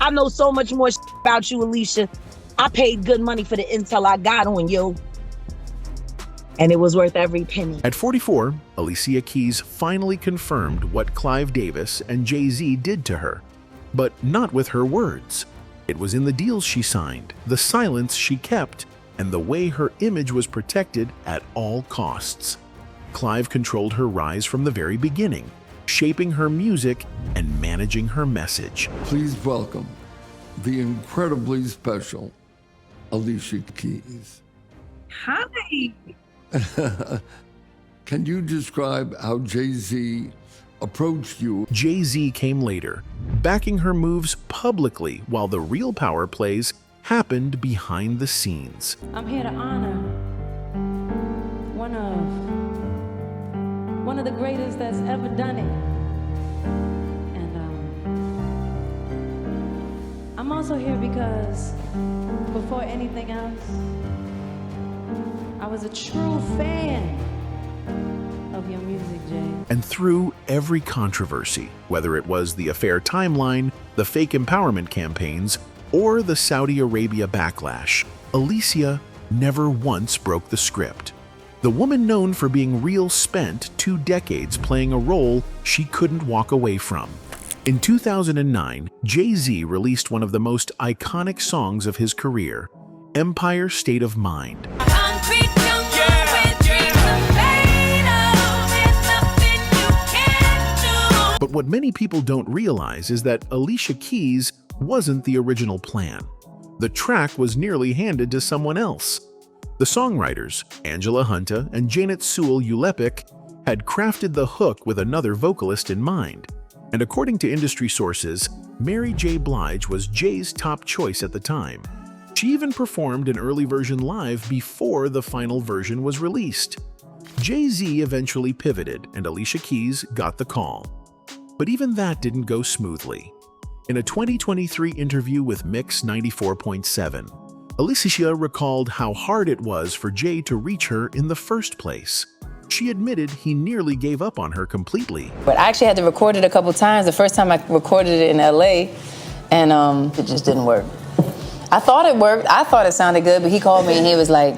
I know so much more about you, Alicia. I paid good money for the intel I got on you. And it was worth every penny. At 44, Alicia Keys finally confirmed what Clive Davis and Jay-Z did to her, but not with her words. It was in the deals she signed, the silence she kept, and the way her image was protected at all costs. Clive controlled her rise from the very beginning, shaping her music and managing her message. Please welcome the incredibly special Alicia Keys. Hi. Can you describe how Jay-Z approached you? Jay-Z came later, backing her moves publicly while the real power plays happened behind the scenes. I'm here to honor one of the greatest that's ever done it. And I'm also here because before anything else, I was a true fan of your music, Jay. And through every controversy, whether it was the affair timeline, the fake empowerment campaigns, or the Saudi Arabia backlash, Alicia never once broke the script. The woman known for being real spent 2 decades playing a role she couldn't walk away from. In 2009, Jay-Z released one of the most iconic songs of his career, Empire State of Mind. But what many people don't realize is that Alicia Keys wasn't the original plan. The track was nearly handed to someone else. The songwriters, Angela Hunta and Janet Sewell-Ulepik, had crafted the hook with another vocalist in mind. And according to industry sources, Mary J. Blige was Jay's top choice at the time. She even performed an early version live before the final version was released. Jay-Z eventually pivoted and Alicia Keys got the call. But even that didn't go smoothly. In a 2023 interview with Mix 94.7, Alicia recalled how hard it was for Jay to reach her in the first place. She admitted he nearly gave up on her completely. But I actually had to record it a couple times. The first time I recorded it in LA, and it just didn't work. I thought it worked. I thought it sounded good, but he called me and he was like,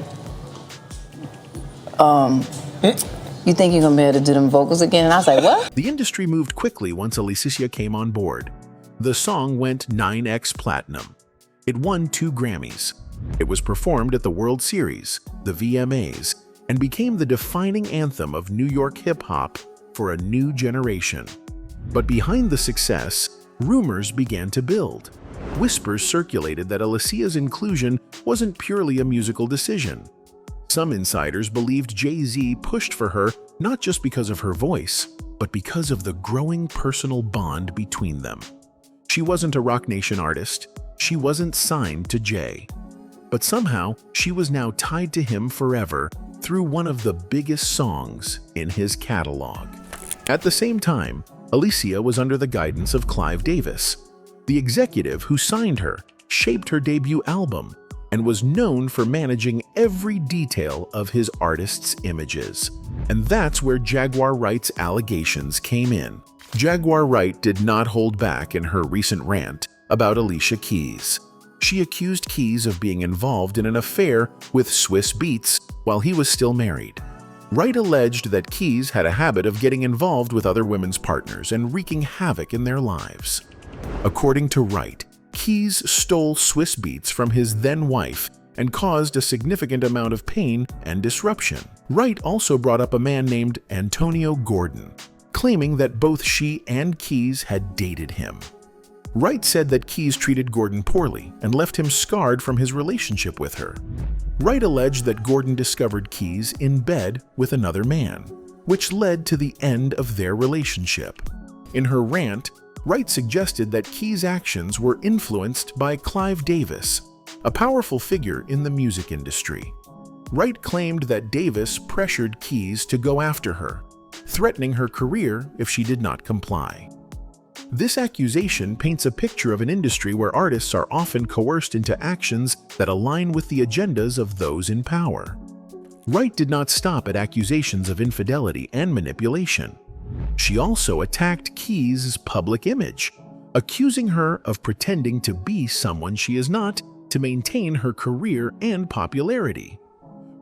you think you're gonna be able to do them vocals again? And I was like, what? The industry moved quickly once Alicia came on board. The song went 9x platinum. It won 2 Grammys. It was performed at the World Series, the VMAs, and became the defining anthem of New York hip-hop for a new generation. But behind the success, rumors began to build. Whispers circulated that Alicia's inclusion wasn't purely a musical decision. Some insiders believed Jay-Z pushed for her not just because of her voice, but because of the growing personal bond between them. She wasn't a Roc Nation artist. She wasn't signed to Jay. But somehow, she was now tied to him forever through one of the biggest songs in his catalog. At the same time, Alicia was under the guidance of Clive Davis, the executive who signed her, shaped her debut album, and was known for managing every detail of his artist's images. And that's where Jaguar Wright's allegations came in. Jaguar Wright did not hold back in her recent rant about Alicia Keys. She accused Keys of being involved in an affair with SWIZZ BEATZ while he was still married. Wright alleged that Keys had a habit of getting involved with other women's partners and wreaking havoc in their lives. According to Wright, Keys stole SWIZZ BEATZ from his then-wife and caused a significant amount of pain and disruption. Wright also brought up a man named Antonio Gordon, claiming that both she and Keys had dated him. Wright said that Keys treated Gordon poorly and left him scarred from his relationship with her. Wright alleged that Gordon discovered Keys in bed with another man, which led to the end of their relationship. In her rant, Wright suggested that Keys' actions were influenced by Clive Davis, a powerful figure in the music industry. Wright claimed that Davis pressured Keys to go after her, threatening her career if she did not comply. This accusation paints a picture of an industry where artists are often coerced into actions that align with the agendas of those in power. Wright did not stop at accusations of infidelity and manipulation. She also attacked Keys' public image, accusing her of pretending to be someone she is not to maintain her career and popularity.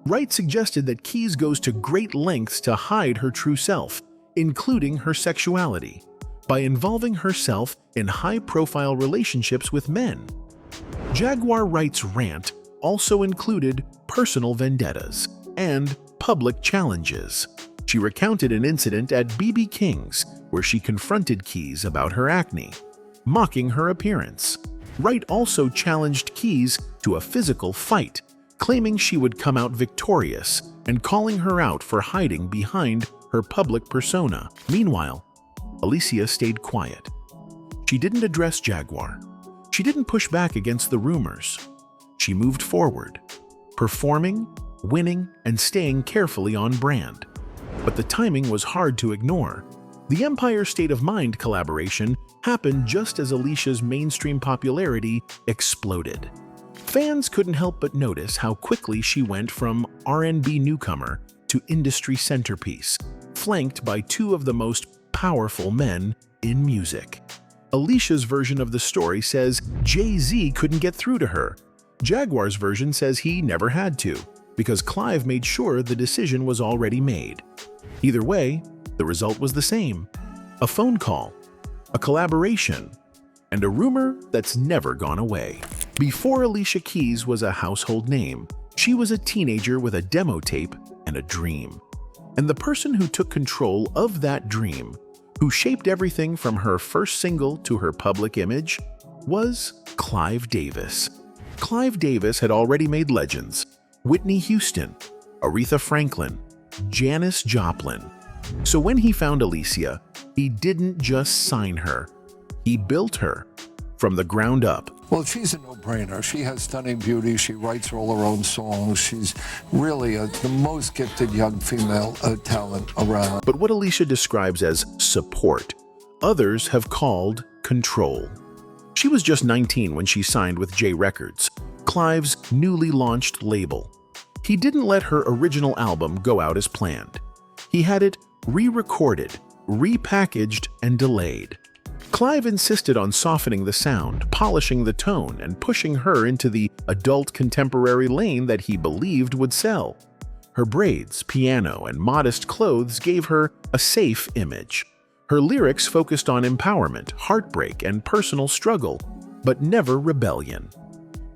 Wright suggested that Keys goes to great lengths to hide her true self, including her sexuality, by involving herself in high-profile relationships with men. Jaguar Wright's rant also included personal vendettas and public challenges. She recounted an incident at BB King's where she confronted Keys about her acne, mocking her appearance. Wright also challenged Keys to a physical fight, claiming she would come out victorious and calling her out for hiding behind her public persona. Meanwhile, Alicia stayed quiet. She didn't address Jaguar. She didn't push back against the rumors. She moved forward, performing, winning, and staying carefully on brand. But the timing was hard to ignore. The Empire State of Mind collaboration happened just as Alicia's mainstream popularity exploded. Fans couldn't help but notice how quickly she went from R&B newcomer to industry centerpiece, flanked by two of the most powerful men in music. Alicia's version of the story says Jay-Z couldn't get through to her. Jaguar's version says he never had to, because Clive made sure the decision was already made. Either way, the result was the same: a phone call, a collaboration, and a rumor that's never gone away. Before Alicia Keys was a household name, she was a teenager with a demo tape and a dream. And the person who took control of that dream, who shaped everything from her first single to her public image, was Clive Davis. Clive Davis had already made legends: Whitney Houston, Aretha Franklin, Janis Joplin. So when he found Alicia, he didn't just sign her, he built her from the ground up. Well, she's a no-brainer. She has stunning beauty. She writes all her own songs. She's really the most gifted young female talent around. But what Alicia describes as support, others have called control. She was just 19 when she signed with J Records, Clive's newly launched label. He didn't let her original album go out as planned. He had it re-recorded, repackaged, and delayed. Clive insisted on softening the sound, polishing the tone, and pushing her into the adult contemporary lane that he believed would sell. Her braids, piano, and modest clothes gave her a safe image. Her lyrics focused on empowerment, heartbreak, and personal struggle, but never rebellion.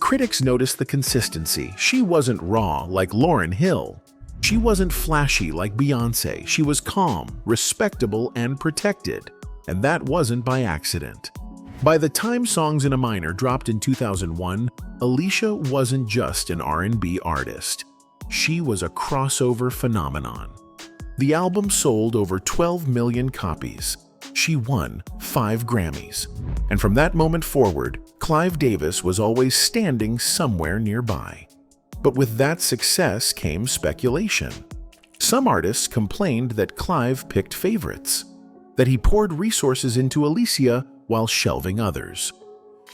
Critics noticed the consistency. She wasn't raw like Lauryn Hill. She wasn't flashy like Beyoncé. She was calm, respectable, and protected. And that wasn't by accident. By the time Songs in a Minor dropped in 2001, Alicia wasn't just an R&B artist. She was a crossover phenomenon. The album sold over 12 million copies. She won 5 Grammys. And from that moment forward, Clive Davis was always standing somewhere nearby. But with that success came speculation. Some artists complained that Clive picked favorites, that he poured resources into Alicia while shelving others.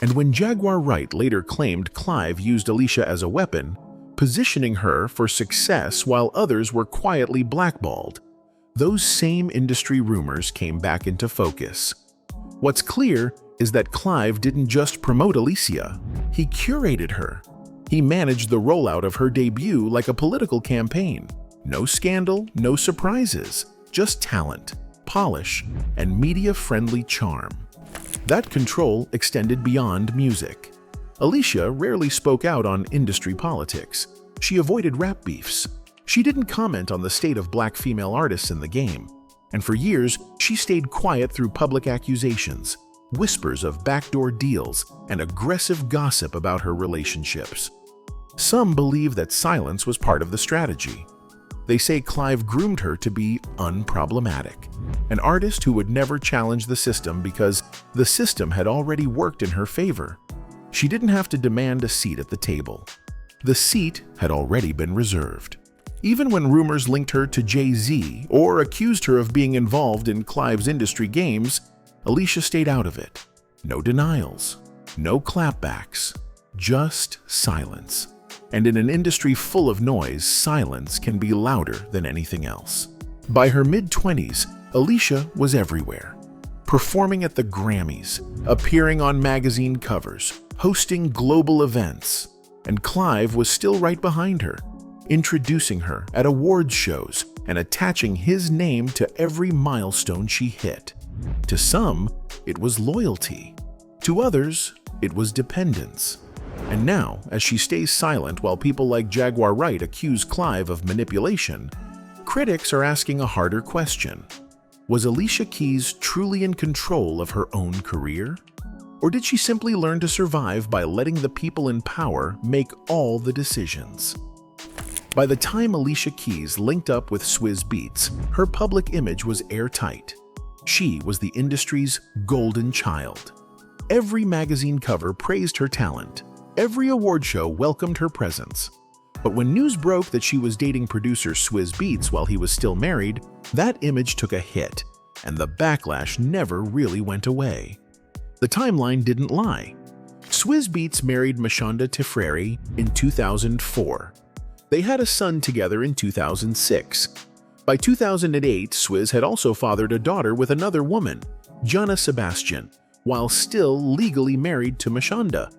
And when Jaguar Wright later claimed Clive used Alicia as a weapon, positioning her for success while others were quietly blackballed, those same industry rumors came back into focus. What's clear is that Clive didn't just promote Alicia, he curated her. He managed the rollout of her debut like a political campaign. No scandal, no surprises, just talent, polish, and media-friendly charm. That control extended beyond music. Alicia rarely spoke out on industry politics. She avoided rap beefs. She didn't comment on the state of black female artists in the game. And for years, she stayed quiet through public accusations, whispers of backdoor deals, and aggressive gossip about her relationships. Some believe that silence was part of the strategy. They say Clive groomed her to be unproblematic, an artist who would never challenge the system because the system had already worked in her favor. She didn't have to demand a seat at the table. The seat had already been reserved. Even when rumors linked her to Jay-Z or accused her of being involved in Clive's industry games, Alicia stayed out of it. No denials, no clapbacks, just silence. And in an industry full of noise, silence can be louder than anything else. By her mid-20s, Alicia was everywhere. performing at the Grammys, appearing on magazine covers, hosting global events. And Clive was still right behind her, introducing her at awards shows and attaching his name to every milestone she hit. To some, it was loyalty. To others, it was dependence. And now, as she stays silent while people like Jaguar Wright accuse Clive of manipulation, critics are asking a harder question. Was Alicia Keys truly in control of her own career? Or did she simply learn to survive by letting the people in power make all the decisions? By the time Alicia Keys linked up with SWIZZ BEATZ, her public image was airtight. She was the industry's golden child. Every magazine cover praised her talent. Every award show welcomed her presence. But when news broke that she was dating producer SWIZZ BEATZ while he was still married, that image took a hit, and the backlash never really went away. The timeline didn't lie. SWIZZ BEATZ married MASHONDA in 2004. They had a son together in 2006. By 2008, SWIZZ had also fathered a daughter with another woman, Jana Sebastian, while still legally married to MASHONDA.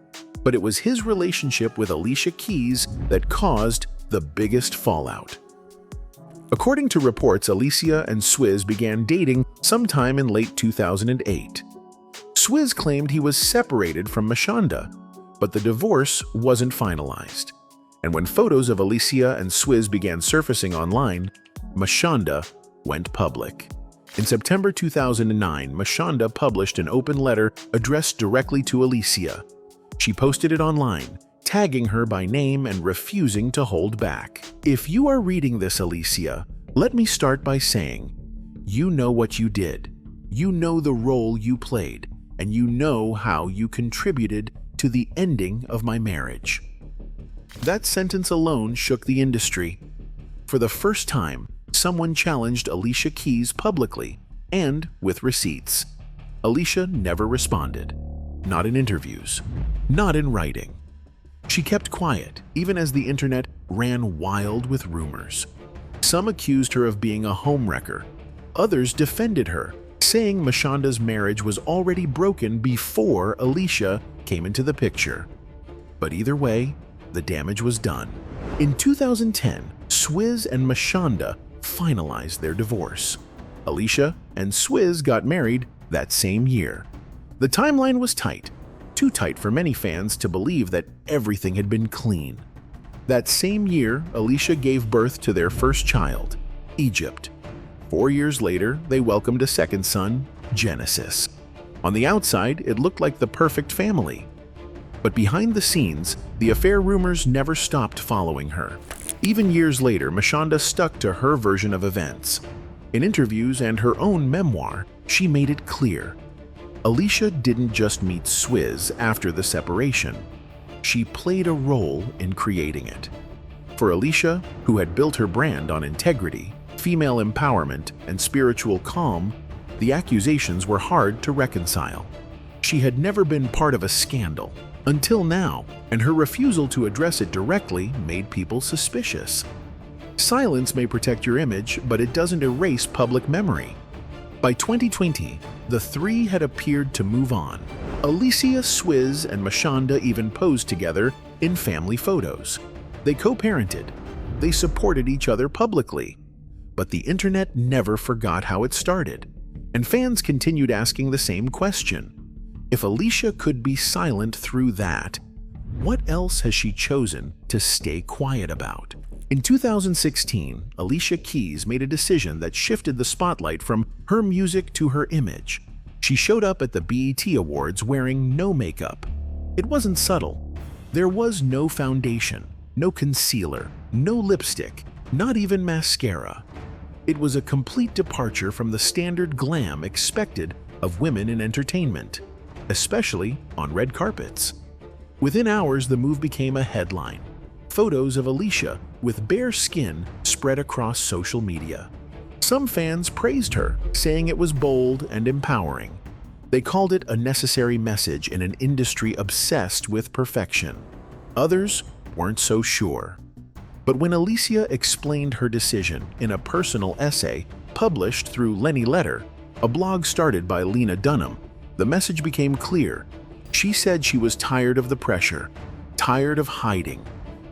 But it was his relationship with Alicia Keys that caused the biggest fallout. According to reports, Alicia and SWIZZ began dating sometime in late 2008. SWIZZ claimed he was separated from MASHONDA, but the divorce wasn't finalized. And when photos of Alicia and SWIZZ began surfacing online, MASHONDA went public. In September 2009, MASHONDA published an open letter addressed directly to Alicia. She posted it online, tagging her by name and refusing to hold back. If you are reading this, Alicia, let me start by saying, you know what you did. You know the role you played, and you know how you contributed to the ending of my marriage. That sentence alone shook the industry. For the first time, someone challenged Alicia Keys publicly and with receipts. Alicia never responded. Not in interviews, not in writing. She kept quiet, even as the internet ran wild with rumors. Some accused her of being a homewrecker. Others defended her, saying MASHONDA's marriage was already broken before Alicia came into the picture. But either way, the damage was done. In 2010, SWIZZ and MASHONDA finalized their divorce. Alicia and SWIZZ got married that same year. The timeline was tight, too tight for many fans to believe that everything had been clean. That same year, Alicia gave birth to their first child, Egypt. 4 years later, they welcomed a second son, Genesis. On the outside, it looked like the perfect family. But behind the scenes, the affair rumors never stopped following her. Even years later, MASHONDA stuck to her version of events. In interviews and her own memoir, she made it clear. Alicia didn't just meet SWIZZ after the separation. She played a role in creating it. For Alicia, who had built her brand on integrity, female empowerment, and spiritual calm, the accusations were hard to reconcile. She had never been part of a scandal until now, and her refusal to address it directly made people suspicious. Silence may protect your image, but it doesn't erase public memory. By 2020, the three had appeared to move on. Alicia, SWIZZ, and MASHONDA even posed together in family photos. They co-parented. They supported each other publicly. But the internet never forgot how it started, and fans continued asking the same question. If Alicia could be silent through that, what else has she chosen to stay quiet about? In 2016, Alicia Keys made a decision that shifted the spotlight from her music to her image. She showed up at the BET Awards wearing no makeup. It wasn't subtle. There was no foundation, no concealer, no lipstick, not even mascara. It was a complete departure from the standard glam expected of women in entertainment, especially on red carpets. Within hours, the move became a headline. Photos of Alicia with bare skin spread across social media. Some fans praised her, saying it was bold and empowering. They called it a necessary message in an industry obsessed with perfection. Others weren't so sure. But when Alicia explained her decision in a personal essay published through Lenny Letter, a blog started by Lena Dunham, the message became clear. She said she was tired of the pressure, tired of hiding,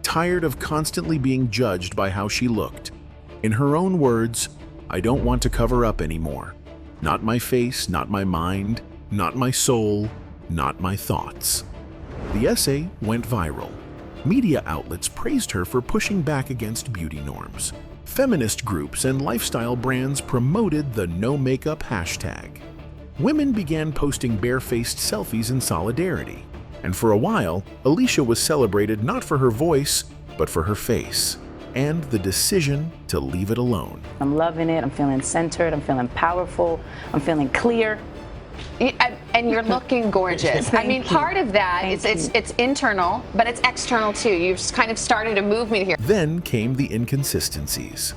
tired of constantly being judged by how she looked. In her own words, "I don't want to cover up anymore. Not my face, not my mind, not my soul, not my thoughts." The essay went viral. Media outlets praised her for pushing back against beauty norms. Feminist groups and lifestyle brands promoted the no makeup hashtag. Women began posting barefaced selfies in solidarity. And for a while, Alicia was celebrated not for her voice, but for her face, and the decision to leave it alone. I'm loving it. I'm feeling centered. I'm feeling powerful. I'm feeling clear. And you're looking gorgeous. I mean, part of that is it's internal, but it's external too. You've kind of started a movement here. Then came the inconsistencies.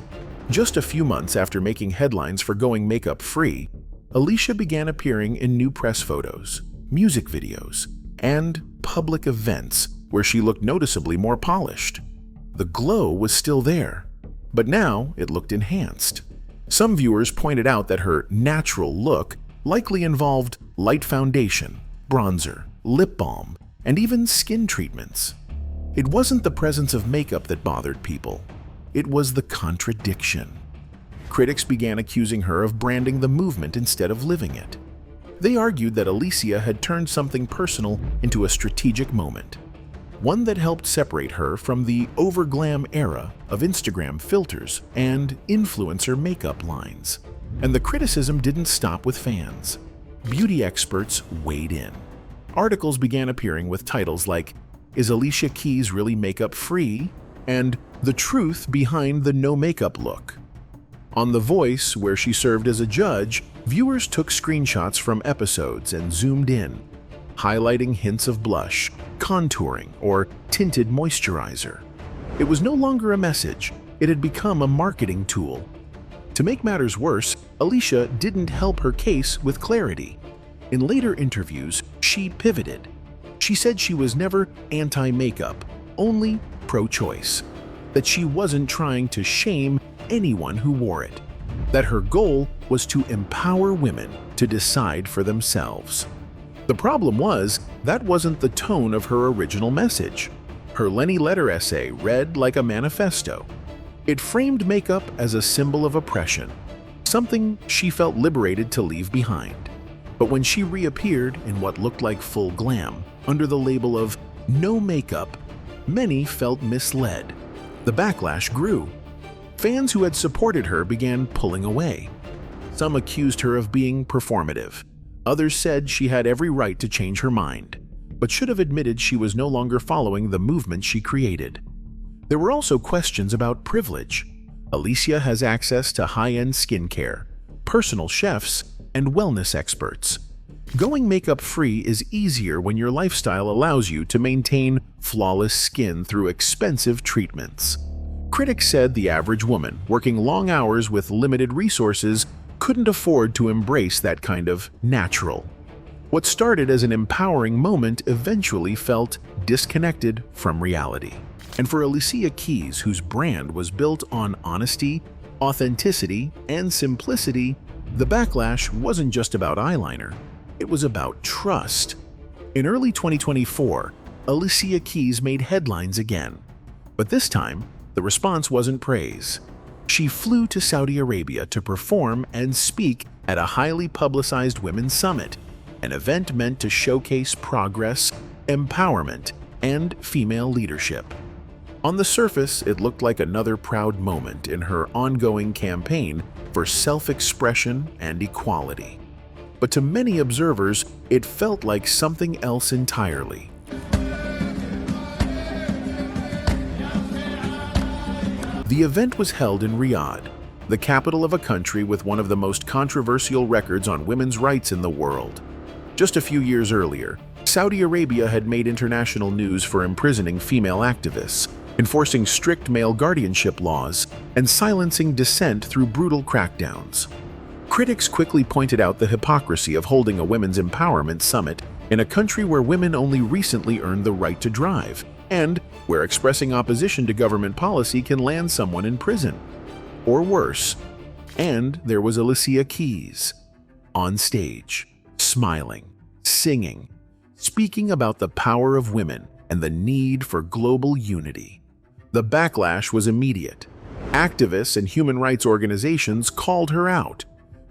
Just a few months after making headlines for going makeup-free, Alicia began appearing in new press photos, music videos, and public events where she looked noticeably more polished. The glow was still there, but now it looked enhanced. Some viewers pointed out that her natural look likely involved light foundation, bronzer, lip balm, and even skin treatments. It wasn't the presence of makeup that bothered people. It was the contradiction. Critics began accusing her of branding the movement instead of living it. They argued that Alicia had turned something personal into a strategic moment, one that helped separate her from the over-glam era of Instagram filters and influencer makeup lines. And the criticism didn't stop with fans. Beauty experts weighed in. Articles began appearing with titles like, "Is Alicia Keys really makeup-free?" and "The Truth Behind the No Makeup Look." On The Voice, where she served as a judge, viewers took screenshots from episodes and zoomed in, highlighting hints of blush, contouring, or tinted moisturizer. It was no longer a message, it had become a marketing tool. To make matters worse, Alicia didn't help her case with clarity. In later interviews, she pivoted. She said she was never anti-makeup, only pro-choice, that she wasn't trying to shame anyone who wore it, that her goal was to empower women to decide for themselves. The problem was, that wasn't the tone of her original message. Her Lenny Letter essay read like a manifesto. It framed makeup as a symbol of oppression, something she felt liberated to leave behind. But when she reappeared in what looked like full glam, under the label of no makeup, many felt misled. The backlash grew. Fans who had supported her began pulling away. Some accused her of being performative. Others said she had every right to change her mind, but should have admitted she was no longer following the movement she created. There were also questions about privilege. Alicia has access to high-end skincare, personal chefs, and wellness experts. Going makeup-free is easier when your lifestyle allows you to maintain flawless skin through expensive treatments. Critics said the average woman, working long hours with limited resources, couldn't afford to embrace that kind of natural. What started as an empowering moment eventually felt disconnected from reality. And for Alicia Keys, whose brand was built on honesty, authenticity, and simplicity, the backlash wasn't just about eyeliner, it was about trust. In early 2024, Alicia Keys made headlines again. But this time, the response wasn't praise. She flew to Saudi Arabia to perform and speak at a highly publicized women's summit, an event meant to showcase progress, empowerment, and female leadership. On the surface, it looked like another proud moment in her ongoing campaign for self-expression and equality. But to many observers, it felt like something else entirely. The event was held in Riyadh, the capital of a country with one of the most controversial records on women's rights in the world. Just a few years earlier, Saudi Arabia had made international news for imprisoning female activists, enforcing strict male guardianship laws, and silencing dissent through brutal crackdowns. Critics quickly pointed out the hypocrisy of holding a women's empowerment summit in a country where women only recently earned the right to drive, and where expressing opposition to government policy can land someone in prison. Or worse. And there was Alicia Keys. on stage, smiling, singing, speaking about the power of women and the need for global unity. The backlash was immediate. Activists and human rights organizations called her out.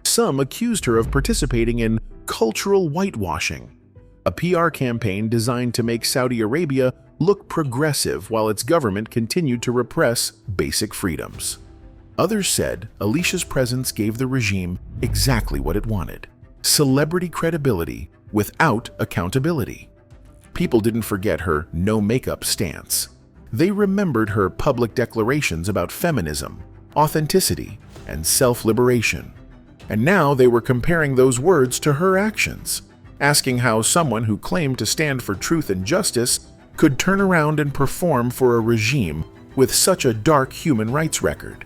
Some accused her of participating in cultural whitewashing, a PR campaign designed to make Saudi Arabia look progressive while its government continued to repress basic freedoms. Others said Alicia's presence gave the regime exactly what it wanted: celebrity credibility without accountability. People didn't forget her no-makeup stance. They remembered her public declarations about feminism, authenticity, and self-liberation. And now they were comparing those words to her actions, asking how someone who claimed to stand for truth and justice could turn around and perform for a regime with such a dark human rights record.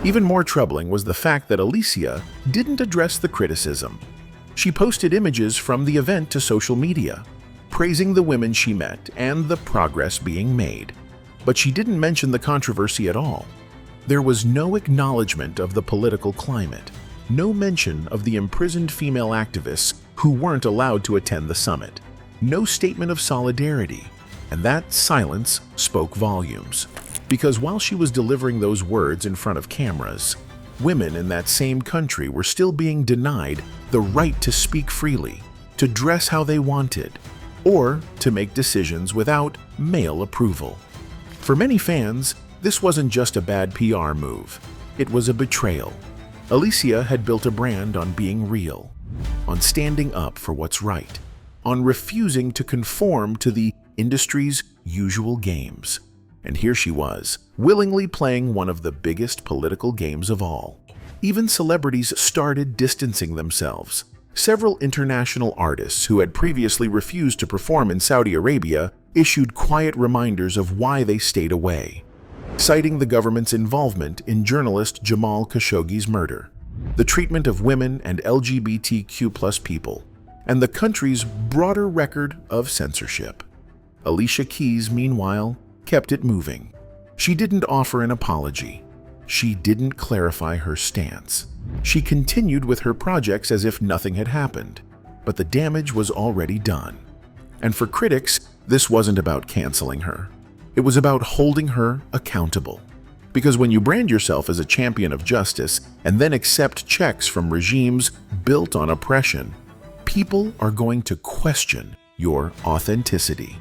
Even more troubling was the fact that Alicia didn't address the criticism. She posted images from the event to social media, praising the women she met and the progress being made. But she didn't mention the controversy at all. There was no acknowledgement of the political climate, no mention of the imprisoned female activists who weren't allowed to attend the summit, no statement of solidarity, and that silence spoke volumes. Because while she was delivering those words in front of cameras, women in that same country were still being denied the right to speak freely, to dress how they wanted, or to make decisions without male approval. For many fans, this wasn't just a bad PR move. It was a betrayal. Alicia had built a brand on being real, on standing up for what's right, on refusing to conform to the industry's usual games. And here she was, willingly playing one of the biggest political games of all. Even celebrities started distancing themselves. Several international artists who had previously refused to perform in Saudi Arabia issued quiet reminders of why they stayed away, citing the government's involvement in journalist Jamal Khashoggi's murder, the treatment of women and LGBTQ+ people, and the country's broader record of censorship. Alicia Keys, meanwhile, kept it moving. She didn't offer an apology. She didn't clarify her stance. She continued with her projects as if nothing had happened, but the damage was already done. And for critics, this wasn't about canceling her. It was about holding her accountable. Because when you brand yourself as a champion of justice and then accept checks from regimes built on oppression, people are going to question your authenticity.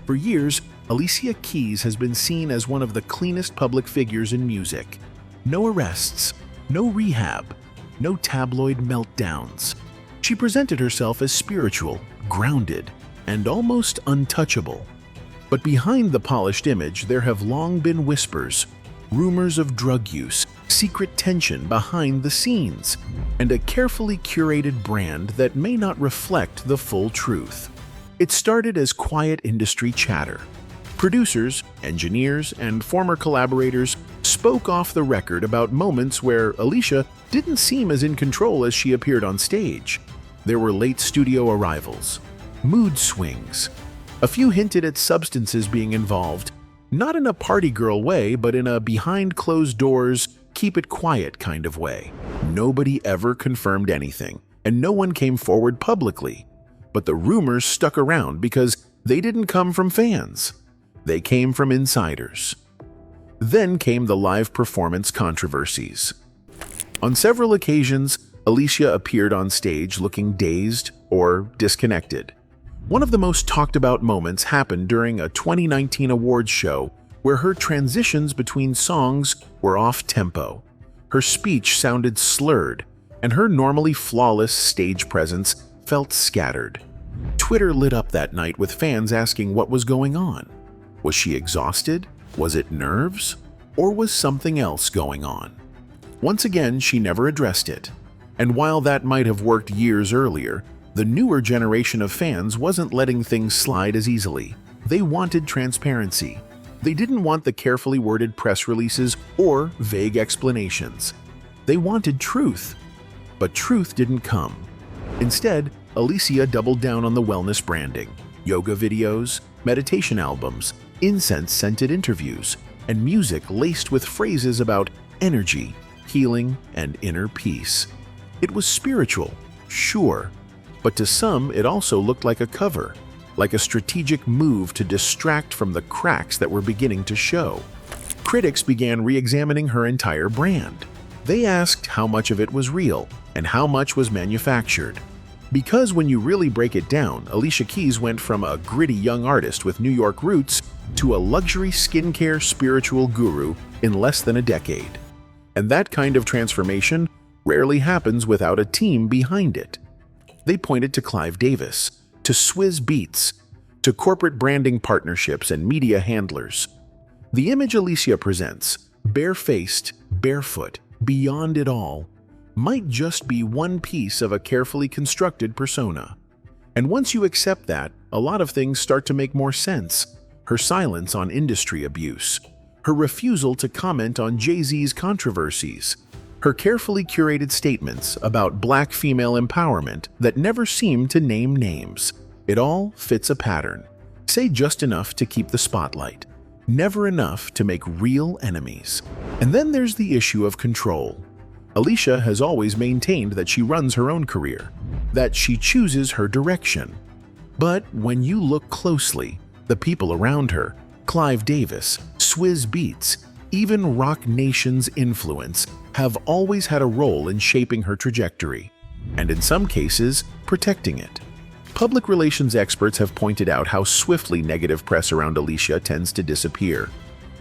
For years, Alicia Keys has been seen as one of the cleanest public figures in music. No arrests, no rehab, no tabloid meltdowns. She presented herself as spiritual, grounded, and almost untouchable. But behind the polished image, there have long been whispers, rumors of drug use, secret tension behind the scenes, and a carefully curated brand that may not reflect the full truth. It started as quiet industry chatter. Producers, engineers, and former collaborators spoke off the record about moments where Alicia didn't seem as in control as she appeared on stage. There were late studio arrivals, mood swings. A few hinted at substances being involved, not in a party girl way, but in a behind closed doors, keep it quiet kind of way. Nobody ever confirmed anything, and no one came forward publicly. But the rumors stuck around because they didn't come from fans. They came from insiders. Then came the live performance controversies. On several occasions, Alicia appeared on stage looking dazed or disconnected. One of the most talked about moments happened during a 2019 awards show where her transitions between songs were off-tempo. Her speech sounded slurred, and her normally flawless stage presence felt scattered. Twitter lit up that night with fans asking what was going on. Was she exhausted? Was it nerves? Or was something else going on? Once again, she never addressed it. And while that might have worked years earlier, the newer generation of fans wasn't letting things slide as easily. They wanted transparency. They didn't want the carefully worded press releases or vague explanations. They wanted truth. But truth didn't come. Instead, Alicia doubled down on the wellness branding, yoga videos, meditation albums, incense-scented interviews, and music laced with phrases about energy, healing, and inner peace. It was spiritual, Sure, but to some it also looked like a cover, like a strategic move to distract from the cracks that were beginning to show. Critics began re-examining her entire brand. They asked how much of it was real and how much was manufactured. Because when you really break it down, Alicia Keys went from a gritty young artist with New York roots to a luxury skincare spiritual guru in less than a decade. And that kind of transformation rarely happens without a team behind it. They pointed to Clive Davis, to SWIZZ BEATZ, to corporate branding partnerships and media handlers. The image Alicia presents, barefaced, barefoot, beyond it all, might just be one piece of a carefully constructed persona. And once you accept that, a lot of things start to make more sense. Her silence on industry abuse, her refusal to comment on Jay-Z's controversies, her carefully curated statements about Black female empowerment that never seem to name names. It all fits a pattern. Say just enough to keep the spotlight, never enough to make real enemies. And then there's the issue of control. Alicia has always maintained that she runs her own career, that she chooses her direction. But when you look closely, the people around her, Clive Davis, SWIZZ BEATZ, even Rock Nation's influence, have always had a role in shaping her trajectory, and in some cases, protecting it. Public relations experts have pointed out how swiftly negative press around Alicia tends to disappear.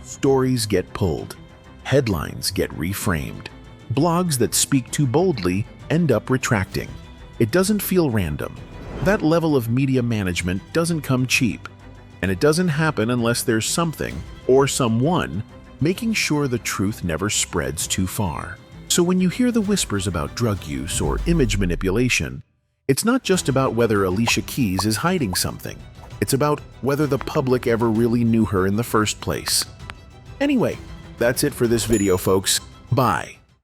Stories get pulled, headlines get reframed, blogs that speak too boldly end up retracting. It doesn't feel random. That level of media management doesn't come cheap, and it doesn't happen unless there's something or someone making sure the truth never spreads too far. So when you hear the whispers about drug use or image manipulation, it's not just about whether Alicia Keys is hiding something. It's about whether the public ever really knew her in the first place. Anyway, that's it for this video, folks. Bye.